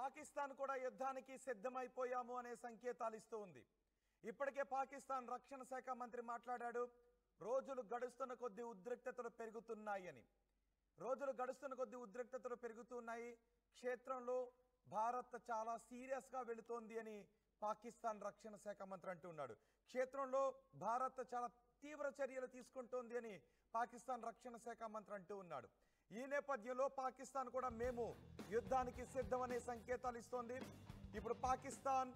పాకిస్తాన్ కూడా యుద్ధానికి సిద్ధమైపోయాము అనే సంకేతాలు ఇస్తూ ఉంది. ఇప్పటికే పాకిస్తాన్ రక్షణ శాఖ మంత్రి మాట్లాడాడు. రోజులు గడుస్తున్న కొద్దీ ఉద్రిక్తతలు పెరుగుతున్నాయని. క్షేత్రంలో భారత్ చాలా సీరియస్గా వెళుతోంది అని పాకిస్తాన్ రక్షణ శాఖ మంత్రి అంటున్నాడు. క్షేత్రంలో భారత్ చాలా తీవ్ర చర్యలు తీసుకుంటోంది అని పాకిస్తాన్ రక్షణ శాఖ మంత్రి అంటూ ఉన్నాడు. ఈ నేపథ్యంలో పాకిస్తాన్ కూడా మేము యుద్ధానికి సిద్ధమనే సంకేతాలు ఇస్తోంది. ఇప్పుడు పాకిస్తాన్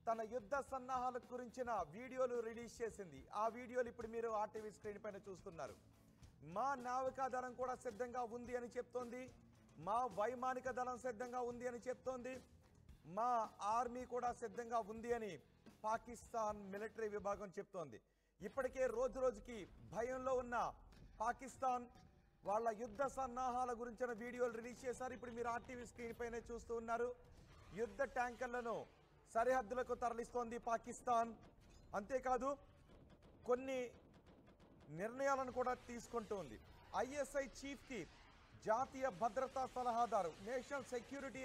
తన యుద్ధ సన్నాహాల గురించిన వీడియోలు రిలీజ్ చేసింది. ఆ వీడియోలు ఇప్పుడు మీరు ఆర్టీవీ స్క్రీన్ పైన చూస్తున్నారు. మా నావికా దళం కూడా సిద్ధంగా ఉంది అని చెప్తోంది. మా వైమానిక దళం సిద్ధంగా ఉంది అని చెప్తోంది. మా ఆర్మీ కూడా సిద్ధంగా ఉంది అని పాకిస్తాన్ మిలిటరీ విభాగం చెప్తోంది. ఇప్పటికే రోజు రోజుకి భయంలో ఉన్న పాకిస్తాన్ వాళ్ళ యుద్ధ సన్నాహాల గురించిన వీడియోలు రిలీజ్ చేశారు. ఇప్పుడు మీరు ఆర్టీవీ స్క్రీన్ పైన చూస్తూ ఉన్నారు. యుద్ధ ట్యాంకర్లను సరిహద్దులకు తరలిస్తోంది పాకిస్తాన్. అంతేకాదు కొన్ని నిర్ణయాలను కూడా తీసుకుంటోంది. ఐఎస్ఐ చీఫ్కి జాతీయ భద్రతా సలహాదారు, నేషనల్ సెక్యూరిటీ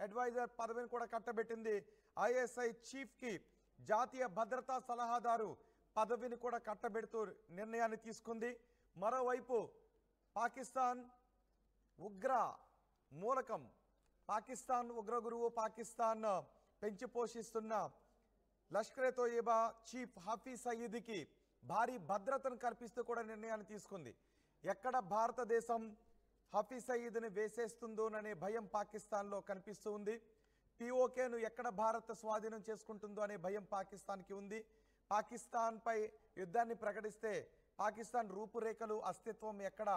అడ్వైజర్ పదవిని కూడా కట్టబెట్టింది. ఐఎస్ఐ చీఫ్కి జాతీయ భద్రతా సలహాదారు పదవిని కూడా కట్టబెడుతూ నిర్ణయాన్ని తీసుకుంది. మరోవైపు పాకిస్తాన్ ఉగ్ర మూలకం, పాకిస్తాన్ ఉగ్ర గురువు, పాకిస్తాన్ పెంచి పోషిస్తున్న లష్కర్-ఏ-తోయిబా చీఫ్ హఫీజ్ సయీద్కి భారీ భద్రతను కల్పిస్తూ కూడా నిర్ణయాన్ని తీసుకుంది. ఎక్కడ భారతదేశం హఫీజ్ సయీద్ని వేసేస్తుందోననే భయం పాకిస్తాన్లో కనిపిస్తూ ఉంది. పిఓకేను ఎక్కడ భారత్ స్వాధీనం చేసుకుంటుందో అనే భయం పాకిస్తాన్కి ఉంది. పాకిస్తాన్పై యుద్ధాన్ని ప్రకటిస్తే పాకిస్తాన్ రూపురేఖలు, అస్తిత్వం ఎక్కడ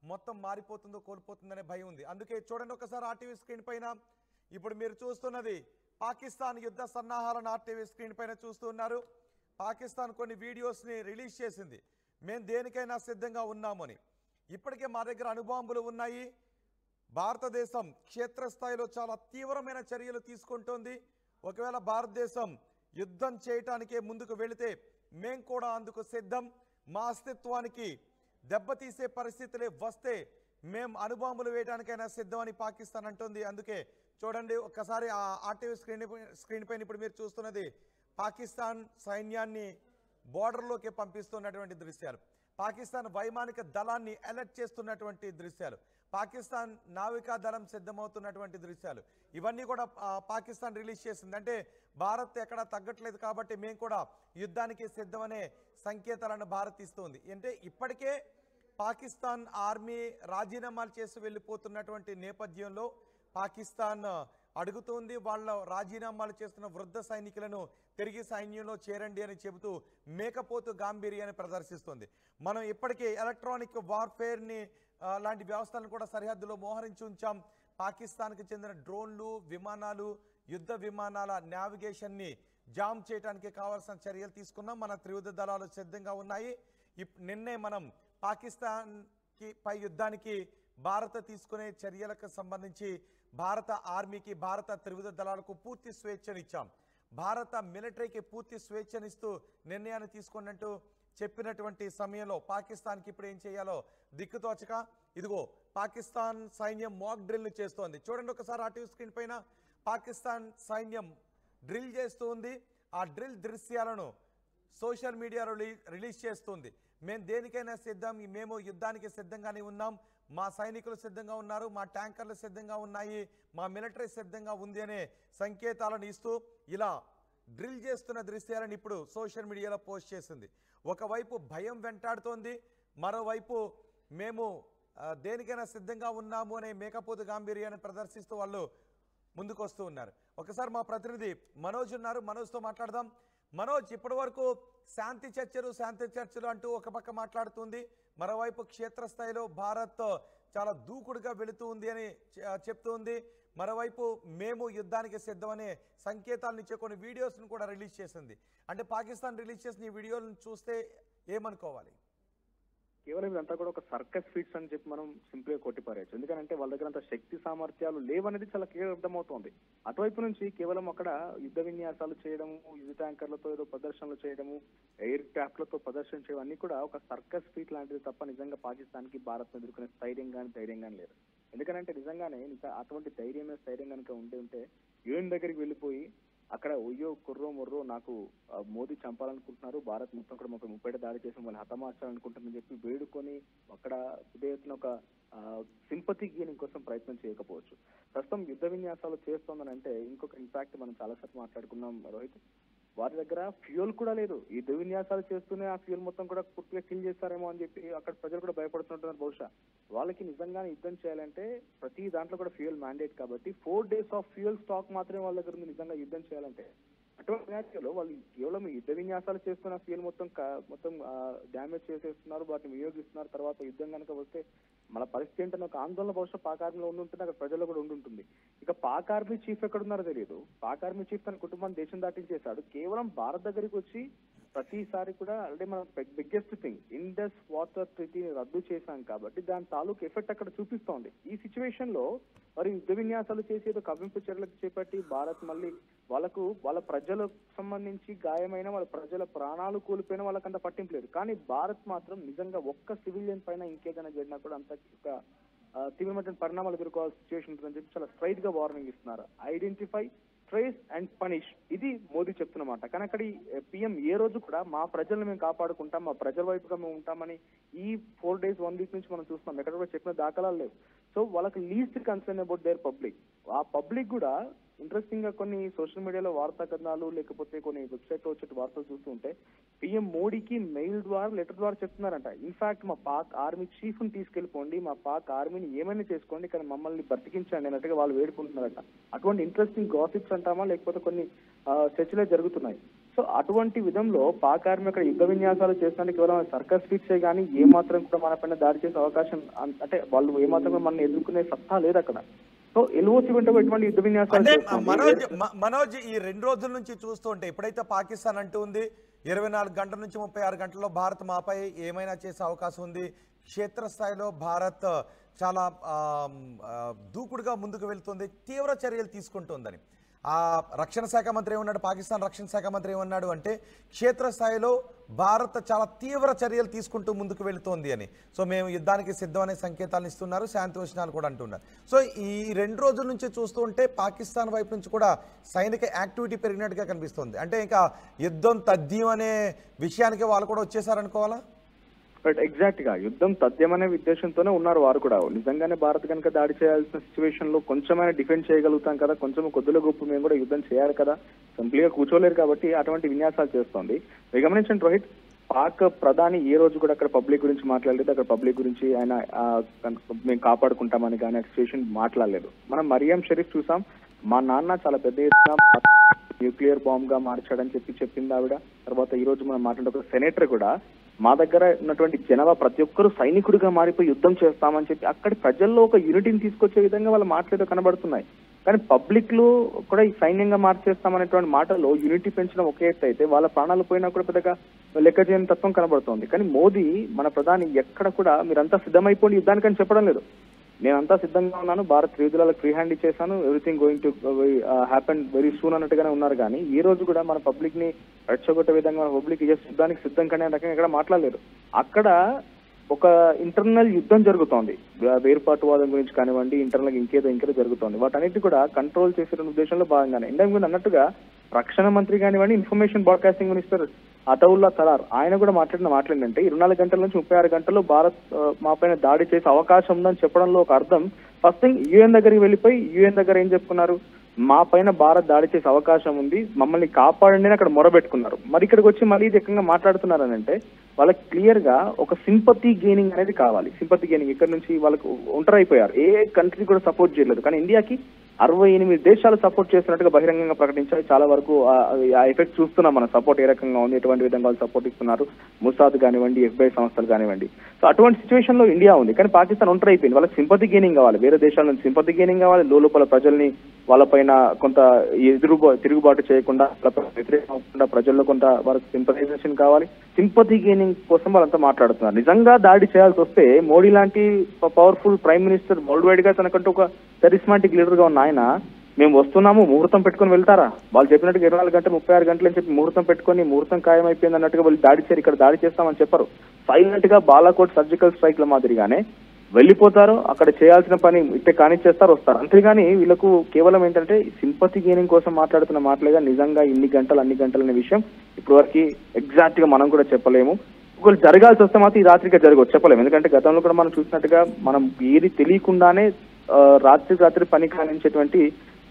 మొత్తం మారిపోతుందో, కోల్పోతుందనే భయం ఉంది. అందుకే చూడండి ఒకసారి ఆర్టీవీ స్క్రీన్ పైన. ఇప్పుడు మీరు చూస్తున్నది పాకిస్తాన్ యుద్ధ సన్నాహాలను ఆర్టీవీ స్క్రీన్ పైన చూస్తూ ఉన్నారు. పాకిస్తాన్ కొన్ని వీడియోస్ని రిలీజ్ చేసింది. మేము దేనికైనా సిద్ధంగా ఉన్నామని. ఇప్పటికే మా దగ్గర అణుబాంబులు ఉన్నాయి. భారతదేశం క్షేత్రస్థాయిలో చాలా తీవ్రమైన చర్యలు తీసుకుంటోంది. ఒకవేళ భారతదేశం యుద్ధం చేయటానికే ముందుకు వెళితే మేం కూడా అందుకు సిద్ధం. మా అస్తిత్వానికి దెబ్బతీసే పరిస్థితులే వస్తే మేము అణుబాంబులు వేయడానికైనా సిద్ధమని పాకిస్తాన్ అంటుంది. అందుకే చూడండి ఒక్కసారి ఆ ఆర్టీవీ స్క్రీన్ పైన ఇప్పుడు మీరు చూస్తున్నది పాకిస్తాన్ సైన్యాన్ని బోర్డర్లోకి పంపిస్తున్నటువంటి దృశ్యాలు, పాకిస్తాన్ వైమానిక దళాన్ని అలర్ట్ చేస్తున్నటువంటి దృశ్యాలు, పాకిస్తాన్ నావికా దళం సిద్ధమవుతున్నటువంటి దృశ్యాలు, ఇవన్నీ కూడా పాకిస్తాన్ రిలీజ్ చేసింది. అంటే భారత్ ఎక్కడా తగ్గట్లేదు కాబట్టి మేము కూడా యుద్ధానికి సిద్ధమనే సంకేతాలను భారత్ ఇస్తుంది. అంటే ఇప్పటికే పాకిస్తాన్ ఆర్మీ రాజీనామాలు చేసి వెళ్ళిపోతున్నటువంటి నేపథ్యంలో పాకిస్తాన్ అడుగుతోంది వాళ్ళ రాజీనామాలు చేస్తున్న వృద్ధ సైనికులను తిరిగి సైన్యంలో చేరండి అని చెబుతూ మేకపోతు గాంభీర్యాన్ని ప్రదర్శిస్తుంది. మనం ఇప్పటికే ఎలక్ట్రానిక్ వార్ఫేర్ని లాంటి వ్యవస్థలను కూడా సరిహద్దులో మోహరించి ఉంచాం. పాకిస్తాన్కి చెందిన డ్రోన్లు, విమానాలు, యుద్ధ విమానాల నావిగేషన్ని జామ్ చేయడానికి కావాల్సిన చర్యలు తీసుకున్నాం. మన త్రివిధ దళాలు సిద్ధంగా ఉన్నాయి. నిన్నే మనం పాకిస్తాన్కి పై యుద్ధానికి భారత తీసుకునే చర్యలకు సంబంధించి భారత ఆర్మీకి, భారత త్రివిధ దళాలకు పూర్తి స్వేచ్ఛనిచ్చాం. భారత మిలిటరీకి పూర్తి స్వేచ్ఛనిస్తూ నిర్ణయాన్ని తీసుకున్నట్టు చెప్పినటువంటి సమయంలో పాకిస్తాన్కి ఇప్పుడు ఏం చేయాలో దిక్కుతోచక ఇదిగో పాకిస్తాన్ సైన్యం మాక్ డ్రిల్ని చేస్తోంది. చూడండి ఒకసారి ఆర్టీవీ స్క్రీన్ పైన పాకిస్తాన్ సైన్యం డ్రిల్ చేస్తూ ఉంది. ఆ డ్రిల్ దృశ్యాలను సోషల్ మీడియాలో రిలీజ్ చేస్తుంది. మేము దేనికైనా సిద్ధం, మేము యుద్ధానికి సిద్ధంగానే ఉన్నాం, మా సైనికులు సిద్ధంగా ఉన్నారు, మా ట్యాంకర్లు సిద్ధంగా ఉన్నాయి, మా మిలిటరీ సిద్ధంగా ఉంది అనే సంకేతాలను ఇస్తూ ఇలా డ్రిల్ చేస్తున్న దృశ్యాలను ఇప్పుడు సోషల్ మీడియాలో పోస్ట్ చేసింది. ఒకవైపు భయం వెంటాడుతోంది, మరోవైపు మేము దేనికైనా సిద్ధంగా ఉన్నాము అనే మేకపోతు గాంభీర్యాన్ని ప్రదర్శిస్తూ వాళ్ళు ముందుకు వస్తూ ఉన్నారు. ఒకసారి మా ప్రతినిధి మనోజ్ ఉన్నారు, మనోజ్తో మాట్లాడదాం. మనోజ్, ఇప్పటి వరకు శాంతి చర్చలు అంటూ ఒక పక్క మాట్లాడుతుంది, మరోవైపు క్షేత్రస్థాయిలో భారత్ చాలా దూకుడుగా వెళుతూ ఉంది అని చెప్తుంది, మరోవైపు మేము యుద్ధానికి సిద్ధమనే సంకేతాలను ఇచ్చే కొన్ని వీడియోస్ను కూడా రిలీజ్ చేసింది. అంటే పాకిస్తాన్ రిలీజ్ చేసిన ఈ వీడియోలను చూస్తే ఏమనుకోవాలి? కేవలం ఇదంతా కూడా ఒక సర్కస్ ఫీట్స్ అని చెప్పి మనం సింపుల్ గా కొట్టిపారేయచ్చు. ఎందుకంటే వాళ్ళ దగ్గర అంత శక్తి సామర్థ్యాలు లేవనేది చాలా క్లియర్ అర్థమవుతోంది. అటువైపు నుంచి కేవలం అక్కడ యుద్ధ విన్యాసాలు చేయడము, యుద్ధ ట్యాంకర్లతో ఏదో ప్రదర్శనలు చేయడము, ఎయిర్ క్రాఫ్ట్లతో ప్రదర్శన చేయడం అన్ని కూడా ఒక సర్కస్ ఫీట్ లాంటిది తప్ప నిజంగా పాకిస్తాన్ కి భారత్ ఎదుర్కొనే ధైర్యం కానీ లేదు. ఎందుకంటే నిజంగానే ఇంకా అటువంటి స్థైర్యం కనుక ఉంటే యుఎన్ దగ్గరికి వెళ్ళిపోయి అక్కడ ఒయ్యో కుర్రో మొర్రో నాకు మోదీ చంపాలనుకుంటున్నారు, భారత్ మొత్తం కూడా 30 దాడి చేసి వాళ్ళు హతమార్చాలనుకుంటుందని చెప్పి వేడుకొని అక్కడ ఉదయత్తున ఒక సింపతి గెయినింగ్ కోసం ప్రయత్నం చేయకపోవచ్చు. ప్రస్తుతం యుద్ధ విన్యాసాలు చేస్తోందని అంటే ఇంకొక ఇంపాక్ట్ మనం చాలాసార్లు మాట్లాడుకున్నాం రోహిత్. వారి దగ్గర ఫ్యూయల్ కూడా లేదు. ఈ యుద్ధ విన్యాసాలు చేస్తూనే ఆ ఫ్యూయల్ మొత్తం కూడా పూర్తిగా కిల్ చేస్తారేమో అని చెప్పి అక్కడ ప్రజలు కూడా భయపడుతుంటారు. బహుశా వాళ్ళకి నిజంగానే యుద్ధం చేయాలంటే ప్రతి దాంట్లో కూడా ఫ్యూయల్ మ్యాండేట్ కాబట్టి 4 days ఆఫ్ ఫ్యూయల్ స్టాక్ మాత్రమే వాళ్ళ దగ్గర ఉంది నిజంగా యుద్ధం చేయాలంటే. అటువంటి నేచర్లో వాళ్ళు కేవలం యుద్ధ విన్యాసాలు చేస్తున్న ఫ్యూయల్ మొత్తం డ్యామేజ్ చేసేస్తున్నారు, వాటిని వినియోగిస్తున్నారు. తర్వాత యుద్ధం కనుక వస్తే మన పరిస్థితి ఏంటనే ఒక ఆందోళన బహుశా పాక్ ఆర్మీలో ఉండుంటుంది, అక్కడ ప్రజల్లో కూడా ఉండుంటుంది. ఇక పాక్ ఆర్మీ చీఫ్ ఎక్కడున్నారో తెలియదు. పాక్ ఆర్మీ చీఫ్ తన కుటుంబాన్ని దేశం దాటించేశాడు. కేవలం భారత్ దగ్గరికి వచ్చి ప్రతిసారి కూడా అంటే మనం బిగ్గెస్ట్ థింగ్ ఇండస్ వాటర్ ట్రీటీని రద్దు చేశాం కాబట్టి దాని తాలూకు ఎఫెక్ట్ అక్కడ చూపిస్తోంది. ఈ సిచ్యువేషన్ లో మరి యుద్ధ విన్యాసాలు చేసేదో కవ్వింపు చర్యలకు చేపట్టి భారత్ మళ్ళీ వాళ్ళ ప్రజలకు సంబంధించి గాయమైన వాళ్ళ ప్రజల ప్రాణాలు కోల్పోయినా వాళ్ళకంత పట్టింపు లేదు. కానీ భారత్ మాత్రం నిజంగా ఒక్క సివిలియన్ పైన ఇంకేదైనా జరిగినా కూడా అంత తీవ్రమైన పరిణామాలు ఎదుర్కోవాల్సిన సిచ్యువేషన్ ఉంటుందని చెప్పి చాలా స్ట్రైట్ గా వార్నింగ్ ఇస్తున్నారు. ఐడెంటిఫై, ట్రేస్ అండ్ పనిష్, ఇది మోదీ చెప్తున్నమాట. కానీ అక్కడ పిఎం ఏ రోజు కూడా మా ప్రజలను మేము కాపాడుకుంటాం, మా ప్రజల వైపుగా మేము ఉంటామని ఈ 4 days 1 week నుంచి మనం చూస్తున్నాం. ఎక్కడ కూడా చెప్పిన దాఖలాలు లేవు. సో వాళ్ళకి least concern about their public. ఆ పబ్లిక్ కూడా ఇంట్రెస్టింగ్ గా కొన్ని సోషల్ మీడియాలో వార్తా కథనాలు లేకపోతే కొన్ని వెబ్సైట్ లో వచ్చే వార్తలు చూస్తుంటే పిఎం మోడీకి మెయిల్ ద్వారా లెటర్ ద్వారా చెప్తున్నారంట, ఇన్ఫాక్ట్ మా పాక్ ఆర్మీ చీఫ్ ని తీసుకెళ్లిపోండి, మా పాక్ ఆర్మీని ఏమైనా చేసుకోండి కానీ మమ్మల్ని బ్రతికించండి అన్నట్టుగా వాళ్ళు వేడుకుంటున్నారట. అటువంటి ఇంట్రెస్టింగ్ గాసిప్స్ అంటామా లేకపోతే కొన్ని చర్చలే జరుగుతున్నాయి. సో అటువంటి విధంలో పాక్ ఆర్మీ అక్కడ యుద్ధ విన్యాసాలు చేస్తానికి కేవలం సర్కస్ ఫిక్సే కానీ ఏమాత్రం కూడా మన పైన దాడి చేసే అవకాశం అంటే వాళ్ళు ఏమాత్రం కూడా మనం ఎదుర్కొనే సత్తా లేదు అక్కడ. సో ఎల్ఓసి వెంట ఎటువంటి యుద్ధ విన్యాసాలు మనోజ్ ఈ 2 రోజుల నుంచి చూస్తుంటే ఎప్పుడైతే పాకిస్తాన్ అంటూ ఉంది 24 గంటల నుంచి 36 గంటల్లో భారత్ మాపై ఏమైనా చేసే అవకాశం ఉంది, క్షేత్రస్థాయిలో భారత్ చాలా దూకుడుగా ముందుకు వెళ్తుంది, తీవ్ర చర్యలు తీసుకుంటుందని ఆ రక్షణ శాఖ మంత్రి ఏమన్నాడు, పాకిస్తాన్ రక్షణ శాఖ మంత్రి ఏమన్నాడు అంటే క్షేత్రస్థాయిలో భారత్ చాలా తీవ్ర చర్యలు తీసుకుంటూ ముందుకు వెళుతోంది అని. సో మేము యుద్ధానికి సిద్ధం అనే సంకేతాలను ఇస్తున్నారు, శాంతివచనాలు కూడా అంటున్నారు. సో ఈ 2 రోజుల నుంచి చూస్తూ ఉంటే పాకిస్తాన్ వైపు నుంచి కూడా సైనిక యాక్టివిటీ పెరిగినట్టుగా కనిపిస్తుంది. అంటే ఇంకా యుద్ధం తథ్యం అనే విషయానికి వాళ్ళు కూడా వచ్చేసారనుకోవాలా? బట్ ఎగ్జాక్ట్ గా యుద్ధం తథ్యమనే ఉద్దేశంతోనే ఉన్నారు వారు కూడా. నిజంగానే భారత్ కనుక దాడి చేయాల్సిన సిచ్యువేషన్ లో కొంచెమైనా డిఫెండ్ చేయగలుగుతాం కదా, కొంచెం కొద్దిలో గొప్ప మేము కూడా యుద్ధం చేయాలి కదా, సింప్లీగా కూర్చోలేరు కాబట్టి అటువంటి విన్యాసాలు చేస్తోంది. మీరు గమనించండి రోహిత్, పాక్ ప్రధాని ఏ రోజు కూడా అక్కడ పబ్లిక్ గురించి మాట్లాడలేదు, అక్కడ పబ్లిక్ గురించి ఆయన మేము కాపాడుకుంటామని కానీ ఆ సిచ్యువేషన్ మాట్లాడలేదు. మనం మరియం షరీఫ్ చూసాం, మా నాన్న చాలా పెద్ద ఎత్తున న్యూక్లియర్ బాంబ్ గా మార్చాడని చెప్పింది ఆవిడ. తర్వాత ఈ రోజు మనం మాట్లాడే ఒక సెనేటర్ కూడా మా దగ్గర ఉన్నటువంటి జనాభా ప్రతి ఒక్కరూ సైనికుడిగా మారిపోయి యుద్ధం చేస్తామని చెప్పి అక్కడి ప్రజల్లో ఒక యూనిటీని తీసుకొచ్చే విధంగా వాళ్ళు మాట్లాడేదో కనబడుతున్నాయి. కానీ పబ్లిక్ లో కూడా ఈ సైన్యంగా మార్చేస్తామనేటువంటి మాటల్లో యూనిటీ పెంచడం ఒకే ఎత్తు అయితే వాళ్ళ ప్రాణాలు పోయినా కూడా పెద్దగా లెక్క చేయని తత్వం కనబడుతోంది. కానీ మోదీ మన ప్రధాని ఎక్కడ కూడా మీరంతా సిద్ధమైపోండి యుద్ధానికని చెప్పడం లేదు. నేనంతా సిద్ధంగా ఉన్నాను, భారత్ త్రివిధులకు ఫ్రీ హ్యాండ్ ఇచ్చేసాను, everything going to happen very soon అన్నట్టుగానే ఉన్నారు. కానీ ఈ రోజు కూడా మన పబ్లిక్ ని రెచ్చగొట్టే విధంగా మన పబ్లిక్ యుద్ధానికి సిద్ధం కానీ రకంగా ఎక్కడ మాట్లాడలేదు. అక్కడ ఒక ఇంటర్నల్ యుద్ధం జరుగుతోంది, వేర్పాటువాదం గురించి కానివ్వండి, ఇంటర్నల్ ఇంకేదో జరుగుతోంది. వాటన్నిటి కూడా కంట్రోల్ చేసే ఉద్దేశంలో భాగంగానే ఇందాక మీరు అన్నట్టుగా రక్షణ మంత్రి కానివ్వండి, ఇన్ఫర్మేషన్ బ్రాడ్కాస్టింగ్ మినిస్టర్ అతౌల్లా తలార్ ఆయన కూడా మాట్లాడిందంటే 24 గంటల నుంచి 36 గంటల్లో భారత్ మా పైన దాడి చేసే అవకాశం ఉందని చెప్పడంలో ఒక అర్థం. ఫస్ట్ థింగ్ యుఎన్ దగ్గరికి వెళ్ళిపోయి యుఎన్ దగ్గర ఏం చెప్పుకున్నారు, మా పైన భారత్ దాడి చేసే అవకాశం ఉంది, మమ్మల్ని కాపాడండి అని అక్కడ మొరబెట్టుకున్నారు. మరి ఇక్కడికి వచ్చి మళ్ళీ ఇది ఎక్కువగా మాట్లాడుతున్నారని అంటే వాళ్ళకి క్లియర్ గా ఒక సింపతి గెయినింగ్ అనేది కావాలి. సింపతి గెయినింగ్ ఇక్కడ నుంచి వాళ్ళకు ఒంటరైపోయారు, ఏ కంట్రీ కూడా సపోర్ట్ చేయలేదు. కానీ ఇండియాకి 68 దేశాలు సపోర్ట్ చేస్తున్నట్టుగా బహిరంగంగా ప్రకటించారు. చాలా వరకు ఆ ఎఫెక్ట్ చూస్తున్నాం, మన సపోర్ట్ ఏ రకంగా ఉంది, ఎటువంటి విధంగా వాళ్ళు సపోర్ట్ ఇస్తున్నారు, ముసాద్ కానివ్వండి, FBI సంస్థలు కానివ్వండి. సో అటువంటి సిచ్యువేషన్ లో ఇండియా ఉంది. కానీ పాకిస్తాన్ ఒంటరి అయిపోయింది. వాళ్ళకి సింపతి గెయినింగ్ కావాలి, వేరే దేశాల నుంచి సింపతి గెయినింగ్ కావాలి, లోపల ప్రజల్ని వాళ్ళపైన కొంత తిరుగుబాటు చేయకుండా, వ్యతిరేకం ప్రజల్లో కొంత వాళ్ళకి సింపథైజేషన్ కావాలి. సింపతి గెయినింగ్ కోసం వాళ్ళంతా మాట్లాడుతున్నారు. నిజంగా దాడి చేయాల్సి వస్తే మోడీ లాంటి powerful prime minister world wide గా తనకంటూ ఒక కరిస్మాటిక్ లీడర్ గా ఉన్న ఆయన మేము వస్తున్నాము ముహూర్తం పెట్టుకుని వెళ్తారా? వాళ్ళు చెప్పినట్టుగా 24 గంటలు 36 గంటలు అని చెప్పి ముహూర్తం పెట్టుకుని ముహూర్తం ఖాయమైపోయింది అన్నట్టుగా వాళ్ళు దాడి చేయరు, ఇక్కడ దాడి చేస్తామని చెప్పరు. సైలెంట్ గా బాలాకోట్ సర్జికల్ స్ట్రైక్ల మాదిరిగానే వెళ్ళిపోతారు, అక్కడ చేయాల్సిన పని ఇట్టే కానిచ్చేస్తారు, వస్తారు. అంతేగాని వీళ్ళకు కేవలం ఏంటంటే సింపతి గెయినింగ్ కోసం మాట్లాడుతున్న మాటలేగా నిజంగా ఇన్ని గంటలు అన్ని గంటలు అనే విషయం ఇప్పటి వరకు ఎగ్జాక్ట్ గా మనం కూడా చెప్పలేము. ఒకవేళ జరగాల్సి వస్తే మాత్రం ఈ రాత్రిగా జరగవచ్చు, చెప్పలేము. ఎందుకంటే గతంలో కూడా మనం చూసినట్టుగా మనం ఏది తెలియకుండానే రాత్రి పని కానించేటువంటి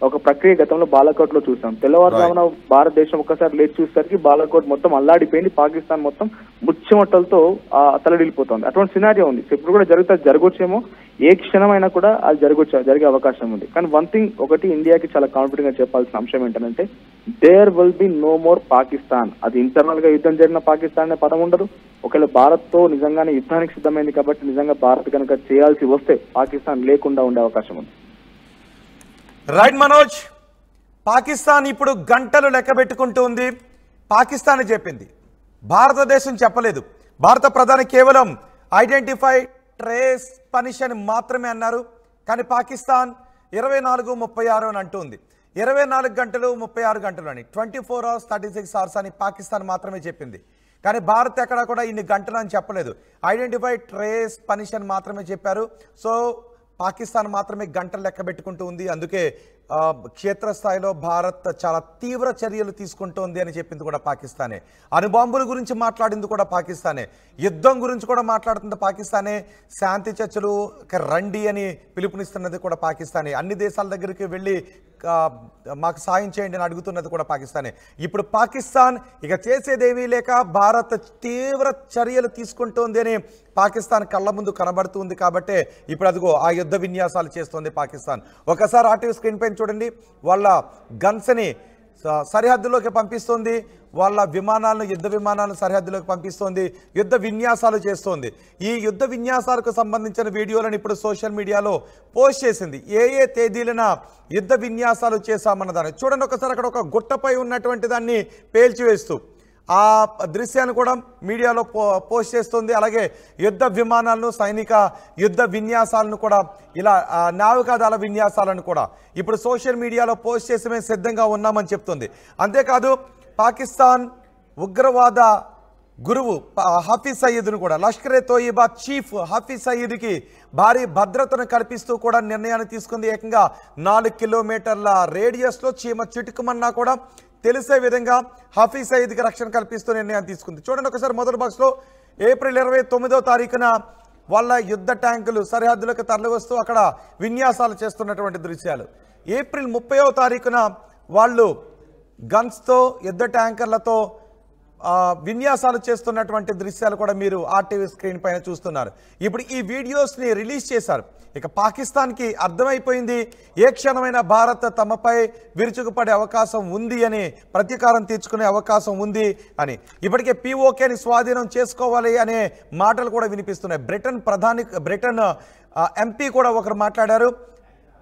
ఒక ప్రక్రియ గతంలో బాలాకోట్ లో చూసాం. తెల్లవారుజామున భారతదేశం ఒక్కసారి లేచి చూసేసరికి బాలాకోట్ మొత్తం అల్లాడిపోయింది, పాకిస్తాన్ మొత్తం ముచ్చెమట్టలతో తలడిల్లిపోతుంది. అటువంటి సినారియో ఉంది. ఇప్పుడు కూడా జరగొచ్చేమో, ఏ క్షణమైనా కూడా అది జరిగే అవకాశం ఉంది. కానీ వన్ థింగ్ ఒకటి ఇండియాకి చాలా కాన్ఫిడెంట్ గా చెప్పాల్సిన అంశం ఏంటంటే there will be no more Pakistan. అది ఇంటర్నల్ గా యుద్ధం జరిగిన పాకిస్తాన్ అనే పదం ఉండదు. ఒకవేళ భారత్ తో నిజంగానే యుద్ధానికి సిద్ధమైంది కాబట్టి నిజంగా భారత్ కనుక చేయాల్సి వస్తే పాకిస్తాన్ లేకుండా ఉండే అవకాశం ఉంది. రైట్ మనోజ్, పాకిస్తాన్ ఇప్పుడు గంటలు లెక్క పెట్టుకుంటూ ఉంది. పాకిస్తాన్ చెప్పింది, భారతదేశం చెప్పలేదు. భారత ప్రధాని కేవలం ఐడెంటిఫై, ట్రేస్, పనిష్ అని మాత్రమే అన్నారు. కానీ పాకిస్తాన్ 24:36 అని అంటుంది. 24 గంటలు 36 గంటలు అని, 24 hours 36 hours అని పాకిస్తాన్ మాత్రమే చెప్పింది. కానీ భారత్ ఎక్కడా కూడా ఇన్ని గంటలు అని చెప్పలేదు. ఐడెంటిఫై, ట్రేస్, పనిష్ అని మాత్రమే చెప్పారు. సో పాకిస్తాన్ మాత్రమే గంటలు లెక్క పెట్టుకుంటూ ఉంది. అందుకే క్షేత్రస్థాయిలో భారత్ చాలా తీవ్ర చర్యలు తీసుకుంటోంది అని చెప్పింది కూడా పాకిస్తానే. అణుబాంబుల గురించి మాట్లాడింది కూడా పాకిస్తానే. యుద్ధం గురించి కూడా మాట్లాడుతుంది పాకిస్తానే. శాంతి చర్చలు రండి అని పిలుపునిస్తున్నది కూడా పాకిస్తానే. అన్ని దేశాల దగ్గరికి వెళ్ళి మాకు సాయం చేయండి అని అడుగుతున్నది కూడా పాకిస్తానే. ఇప్పుడు పాకిస్తాన్ ఇక చేసేదేమీ లేక భారత్ తీవ్ర చర్యలు తీసుకుంటోంది అని పాకిస్తాన్ కళ్ళ ముందు కనబడుతుంది. కాబట్టే ఇప్పుడు అదిగో ఆ యుద్ధ విన్యాసాలు చేస్తోంది పాకిస్తాన్. ఒకసారి ఆర్టీవీ స్క్రీన్ పైన చూడండి, వాళ్ళ గన్స్ని సరిహద్దులోకి పంపిస్తోంది, వాళ్ళ విమానాలను, యుద్ధ విమానాలను సరిహద్దులోకి పంపిస్తోంది, యుద్ధ విన్యాసాలు చేస్తోంది. ఈ యుద్ధ విన్యాసాలకు సంబంధించిన వీడియోలను ఇప్పుడు సోషల్ మీడియాలో పోస్ట్ చేసింది. ఏ తేదీలన యుద్ధ విన్యాసాలు చేశామన్న దాన్ని చూడండి. ఒకసారి అక్కడ ఒక గుట్టపై ఉన్నటువంటి దాన్ని పేల్చివేస్తూ ఆ దృశ్యాన్ని కూడా మీడియాలో పోస్ట్ చేస్తుంది. అలాగే యుద్ధ విమానాలను, సైనిక యుద్ధ విన్యాసాలను కూడా, ఇలా నావికాదళ విన్యాసాలను కూడా ఇప్పుడు సోషల్ మీడియాలో పోస్ట్ చేసి మేము సిద్ధంగా ఉన్నామని చెప్తుంది. అంతేకాదు పాకిస్తాన్ ఉగ్రవాద గురువు హఫీజ్ సయీద్ను కూడా, లష్కర్-ఏ-తోయిబా చీఫ్ హఫీజ్ సయీద్కి భారీ భద్రతను కల్పిస్తూ కూడా నిర్ణయాన్ని తీసుకుంది. ఏకంగా 4 కిలోమీటర్ల రేడియస్లో చీమ చిటుకుమన్నా కూడా తెలిసే విధంగా హఫీజ్ సయీద్కి రక్షణ కల్పిస్తూ నిర్ణయం తీసుకుంది. చూడండి ఒకసారి మొదటి బాక్స్లో ఏప్రిల్ 29వ తారీఖున వాళ్ళ యుద్ధ ట్యాంకులు సరిహద్దులకు తరలివస్తూ అక్కడ విన్యాసాలు చేస్తున్నటువంటి దృశ్యాలు. ఏప్రిల్ 30వ తారీఖున వాళ్ళు గన్స్తో, యుద్ధ ట్యాంకర్లతో విన్యాసాలు చేస్తున్నటువంటి దృశ్యాలు కూడా మీరు ఆర్టీవీ స్క్రీన్ పైన చూస్తున్నారు. ఇప్పుడు ఈ వీడియోస్ని రిలీజ్ చేశారు. ఇక పాకిస్తాన్కి అర్థమైపోయింది ఏ క్షణమైన భారత్ తమపై విరుచుకుపడే అవకాశం ఉంది అని, ప్రతీకారం తీర్చుకునే అవకాశం ఉంది అని. ఇప్పటికే POKని స్వాధీనం చేసుకోవాలి అనే మాటలు కూడా వినిపిస్తున్నాయి. బ్రిటన్ MP కూడా ఒకరు మాట్లాడారు,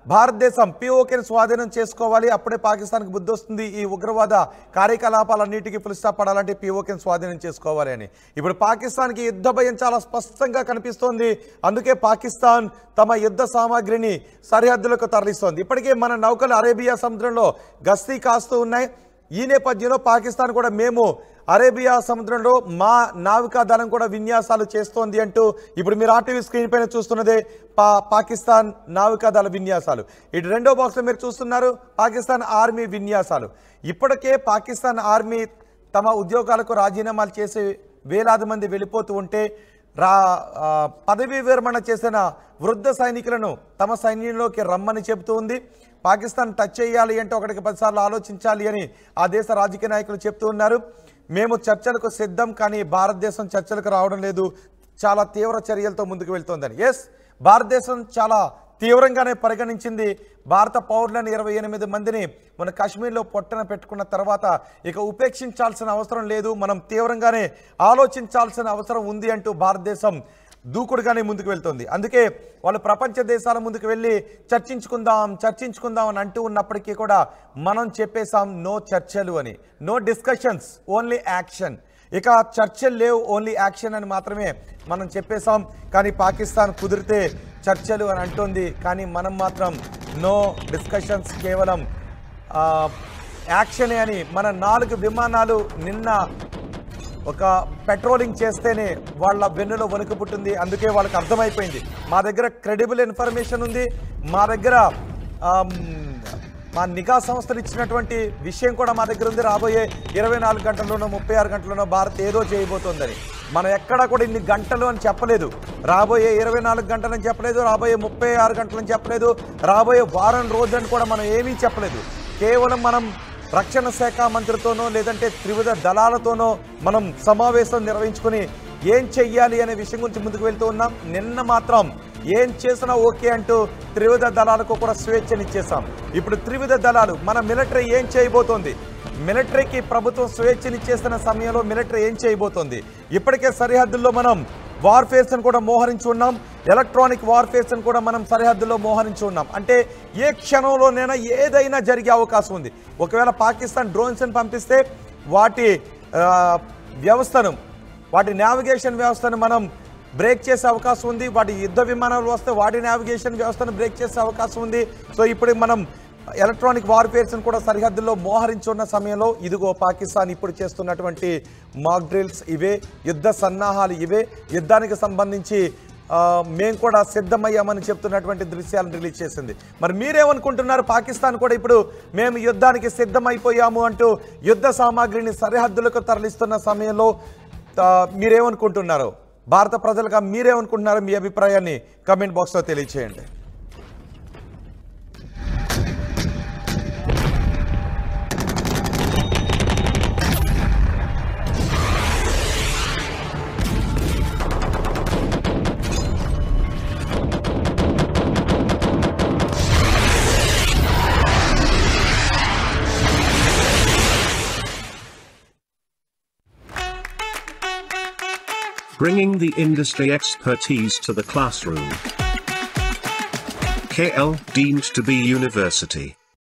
భారతదేశం POKని స్వాధీనం చేసుకోవాలి, అప్పుడే పాకిస్తాన్కి బుద్ధి వస్తుంది, ఈ ఉగ్రవాద కార్యకలాపాలన్నిటికీ ఫుల్ స్టాప్ పడాలంటే POKని స్వాధీనం చేసుకోవాలి అని. ఇప్పుడు పాకిస్తాన్కి యుద్ధ భయం చాలా స్పష్టంగా కనిపిస్తోంది. అందుకే పాకిస్తాన్ తమ యుద్ధ సామాగ్రిని సరిహద్దులకు తరలిస్తోంది. ఇప్పటికే మన నౌకలు అరేబియా సముద్రంలో గస్తీ కాస్తూ ఉన్నాయి. ఈ నేపథ్యంలో పాకిస్తాన్ కూడా మేము అరేబియా సముద్రంలో మా నావికా దళం కూడా విన్యాసాలు చేస్తోంది అంటూ ఇప్పుడు మీరు ఆర్టీవీ స్క్రీన్ పైన చూస్తున్నదే పాకిస్తాన్ నావికా దళ విన్యాసాలు. ఇటు రెండో బాక్స్లో మీరు చూస్తున్నారు పాకిస్తాన్ ఆర్మీ విన్యాసాలు. ఇప్పటికే పాకిస్తాన్ ఆర్మీ తమ ఉద్యోగాలకు రాజీనామాలు చేసి వేలాది మంది వెళ్ళిపోతూ ఉంటే పదవీ విరమణ చేసిన వృద్ధ సైనికులను తమ సైన్యంలోకి రమ్మని చెబుతూ ఉంది. పాకిస్తాన్ టచ్ చేయాలి అంటే 1కి 10 సార్లు ఆలోచించాలి అని ఆ దేశ రాజకీయ నాయకులు చెప్తూ ఉన్నారు. మేము చర్చలకు సిద్ధం, కానీ భారతదేశం చర్చలకు రావడం లేదు, చాలా తీవ్ర చర్యలతో ముందుకు వెళ్తోందని. ఎస్, భారతదేశం చాలా తీవ్రంగానే పరిగణించింది. భారత పౌరులను 28 మందిని మన కాశ్మీర్లో పొట్టన పెట్టుకున్న తర్వాత ఇక ఉపేక్షించాల్సిన అవసరం లేదు, మనం తీవ్రంగానే ఆలోచించాల్సిన అవసరం ఉంది అంటూ భారతదేశం దూకుడుగానే ముందుకు వెళ్తుంది. అందుకే వాళ్ళు ప్రపంచ దేశాల ముందుకు వెళ్ళి చర్చించుకుందాం అని అంటూ ఉన్నప్పటికీ కూడా మనం చెప్పేశాం నో చర్చలు అని, నో డిస్కషన్స్, ఓన్లీ యాక్షన్. ఇక చర్చలు లేవు, ఓన్లీ యాక్షన్ అని మాత్రమే మనం చెప్పేశాం. కానీ పాకిస్తాన్ కుదిరితే చర్చలు అని అంటుంది, కానీ మనం మాత్రం నో డిస్కషన్స్, కేవలం యాక్షనే అని. మన 4 విమానాలు నిన్న ఒక పెట్రోలింగ్ చేస్తేనే వాళ్ళ వెన్నులో వణుకు పుట్టింది. అందుకే వాళ్ళకి అర్థమైపోయింది, మా దగ్గర క్రెడిబుల్ ఇన్ఫర్మేషన్ ఉంది, మా దగ్గర మా నిఘా సంస్థలు ఇచ్చినటువంటి విషయం కూడా మా దగ్గర ఉంది, రాబోయే 24 గంటల్లోనో 36 గంటల్లోనో భారత్ ఏదో చేయబోతోందని. మనం ఎక్కడా కూడా ఇన్ని గంటలు అని చెప్పలేదు, రాబోయే 24 గంటలని చెప్పలేదు, రాబోయే 36 గంటలని చెప్పలేదు, రాబోయే వారం రోజులని కూడా మనం ఏమీ చెప్పలేదు. కేవలం మనం రక్షణ శాఖ మంత్రితోనో లేదంటే త్రివిధ దళాలతోనో మనం సమావేశం నిర్వహించుకుని ఏం చెయ్యాలి అనే విషయం గురించి ముందుకు వెళ్తూ ఉన్నాం. నిన్న మాత్రం ఏం చేసినా ఓకే అంటూ త్రివిధ దళాలకు కూడా స్వేచ్ఛనిచ్చేసాం. ఇప్పుడు త్రివిధ దళాలు, మన మిలిటరీ ఏం చేయబోతోంది, మిలిటరీకి ప్రభుత్వం స్వేచ్ఛనిచ్చేస్తున్న సమయంలో మిలిటరీ ఏం చేయబోతోంది. ఇప్పటికే సరిహద్దుల్లో మనం వార్ఫేర్స్ని కూడా మోహరించి ఉన్నాం, ఎలక్ట్రానిక్ వార్ఫేర్స్ని కూడా మనం సరిహద్దుల్లో మోహరించి ఉన్నాం. అంటే ఏ క్షణంలోనైనా ఏదైనా జరిగే అవకాశం ఉంది. ఒకవేళ పాకిస్తాన్ డ్రోన్స్ని పంపిస్తే వాటి వ్యవస్థను, వాటి నావిగేషన్ వ్యవస్థను మనం బ్రేక్ చేసే అవకాశం ఉంది. వాటి యుద్ధ విమానాలు వస్తే వాటి నావిగేషన్ వ్యవస్థను బ్రేక్ చేసే అవకాశం ఉంది. సో ఇప్పుడు మనం ఎలక్ట్రానిక్ వార్ఫేర్స్ని కూడా సరిహద్దుల్లో మోహరించున్న సమయంలో ఇదిగో పాకిస్తాన్ ఇప్పుడు చేస్తున్నటువంటి మాక్ డ్రిల్స్ ఇవే, యుద్ధ సన్నాహాలు ఇవే, యుద్ధానికి సంబంధించి మేము కూడా సిద్ధమయ్యామని చెప్తున్నటువంటి దృశ్యాలను రిలీజ్ చేసింది. మరి మీరేమనుకుంటున్నారు? పాకిస్తాన్ కూడా ఇప్పుడు మేము యుద్ధానికి సిద్ధమైపోయాము అంటూ యుద్ధ సామాగ్రిని సరిహద్దులకు తరలిస్తున్న సమయంలో మీరేమనుకుంటున్నారు? భారత ప్రజలుగా మీరేమనుకుంటున్నారో మీ అభిప్రాయాన్ని కామెంట్ బాక్స్లో తెలియచేయండి. Bringing the industry expertise to the classroom. KL deemed to be university.